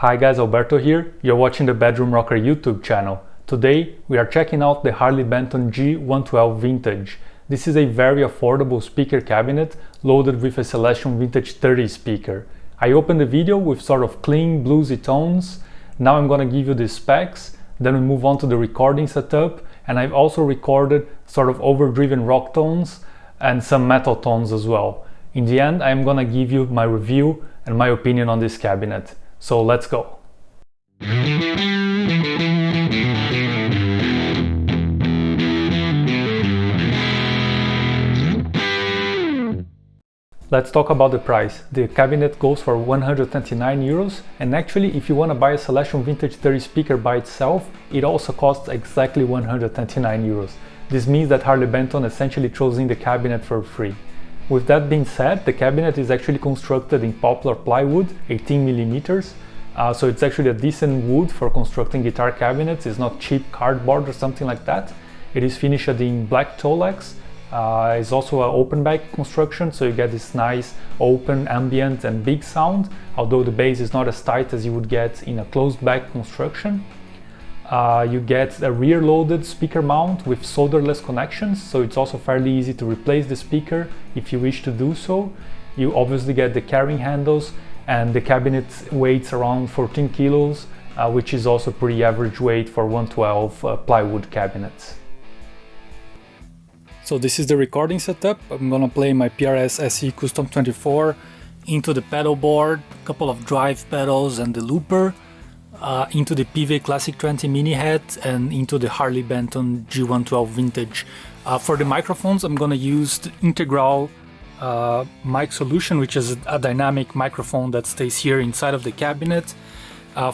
Hi guys, Alberto here. You're watching the Bedroom Rocker YouTube channel. Today we are checking out the Harley Benton G112 Vintage. This is a very affordable speaker cabinet loaded with a Celestion V30 speaker. I opened the video with sort of clean bluesy tones. Now I'm gonna give you the specs, then we move on to the recording setup, and I've also recorded sort of overdriven rock tones and some metal tones as well. In the end, I'm gonna give you my review and my opinion on this cabinet. So let's go. Let's talk about the price. The cabinet goes for 129 euros, and actually if you want to buy a Celestion Vintage 30 speaker by itself, it also costs exactly 129 euros. This means that Harley Benton essentially throws in the cabinet for free. With that being said, the cabinet is actually constructed in poplar plywood, 18 millimeters. So it's actually a decent wood for constructing guitar cabinets. It's not cheap cardboard or something like that. It is finished in black Tolex. It's also an open back construction, so you get this nice open, ambient and big sound, although the bass is not as tight as you would get in a closed back construction. You get a rear loaded speaker mount with solderless connections, so it's also fairly easy to replace the speaker if you wish to do so. You obviously get the carrying handles, and the cabinet weighs around 14 kilos, which is also pretty average weight for 112 plywood cabinets. So this is the recording setup. I'm gonna play my PRS SE Custom 24 into the pedal board, a couple of drive pedals and the looper, into the PV Classic 20 mini head, and into the Harley Benton G112 Vintage. For the microphones, I'm gonna use the Integral mic solution, which is a dynamic microphone that stays here inside of the cabinet.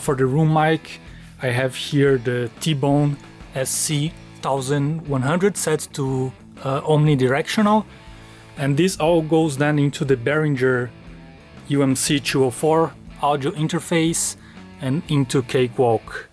For the room mic, I have here the T-Bone SC 1100 set to omnidirectional, and this all goes then into the Behringer UMC 204 audio interface and into Cakewalk.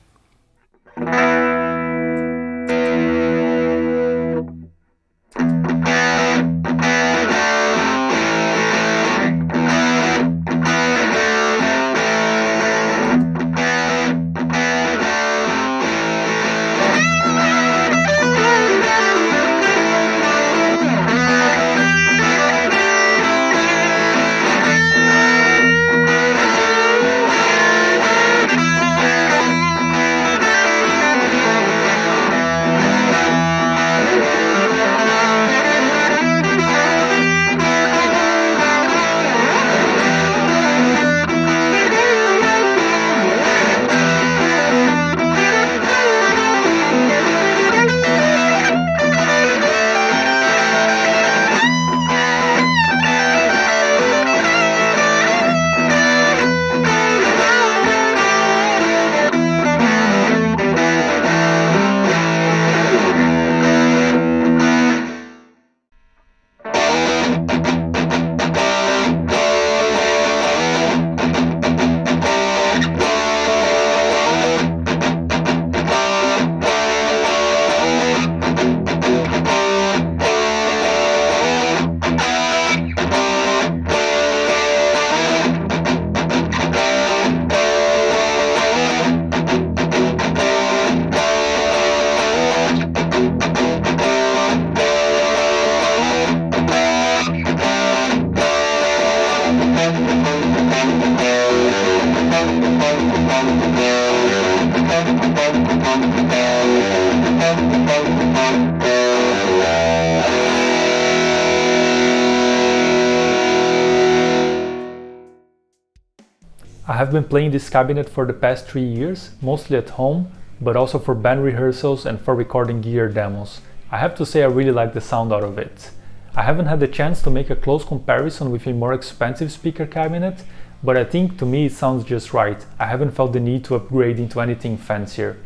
I have been playing this cabinet for the past 3 years, mostly at home, but also for band rehearsals and for recording gear demos. I have to say I really like the sound out of it. I haven't had the chance to make a close comparison with a more expensive speaker cabinet, but I think to me it sounds just right. I haven't felt the need to upgrade into anything fancier.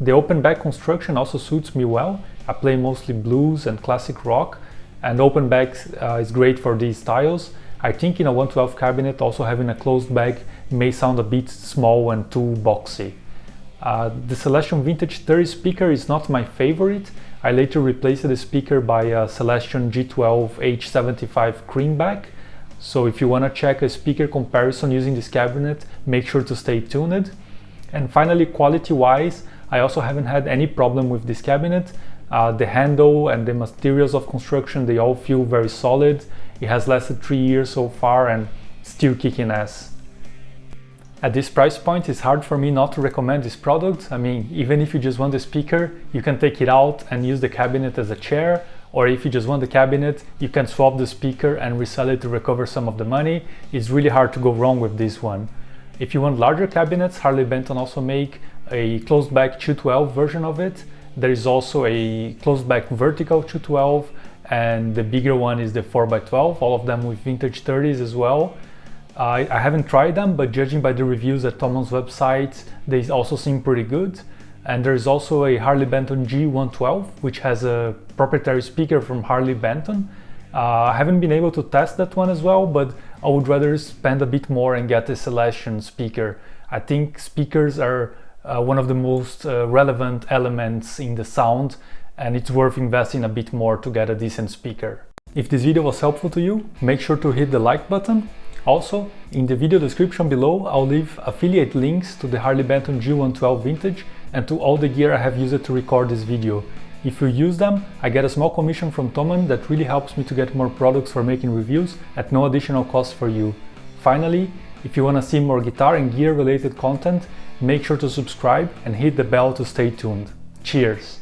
The open back construction also suits me well. I play mostly blues and classic rock, and open back is great for these styles. I think in a 112 cabinet also having a closed back may sound a bit small and too boxy. The Celestion Vintage 30 speaker is not my favorite. I later replaced the speaker by a Celestion G12 H75 Creamback. So if you want to check a speaker comparison using this cabinet, make sure to stay tuned. And finally, quality-wise, I also haven't had any problem with this cabinet. The handle and the materials of construction, they all feel very solid. It has lasted 3 years so far and still kicking ass. At this price point, it's hard for me not to recommend this product. I mean, even if you just want the speaker, you can take it out and use the cabinet as a chair, or if you just want the cabinet, you can swap the speaker and resell it to recover some of the money. It's really hard to go wrong with this one. If you want larger cabinets, Harley Benton also make a closed back 212 version of it. There is also a closed back vertical 212, and the bigger one is the 4x12, all of them with vintage 30s as well. I haven't tried them, but judging by the reviews at Tomon's website, they also seem pretty good. And there is also a Harley Benton G112, which has a proprietary speaker from Harley Benton. I haven't been able to test that one as well, but I would rather spend a bit more and get a Celestion speaker. I think speakers are one of the most relevant elements in the sound, and it's worth investing a bit more to get a decent speaker. If this video was helpful to you, make sure to hit the like button. Also, in the video description below, I'll leave affiliate links to the Harley Benton G112 Vintage and to all the gear I have used to record this video. If you use them, I get a small commission from Tomon that really helps me to get more products for making reviews at no additional cost for you. Finally, if you want to see more guitar and gear related content, make sure to subscribe and hit the bell to stay tuned. Cheers!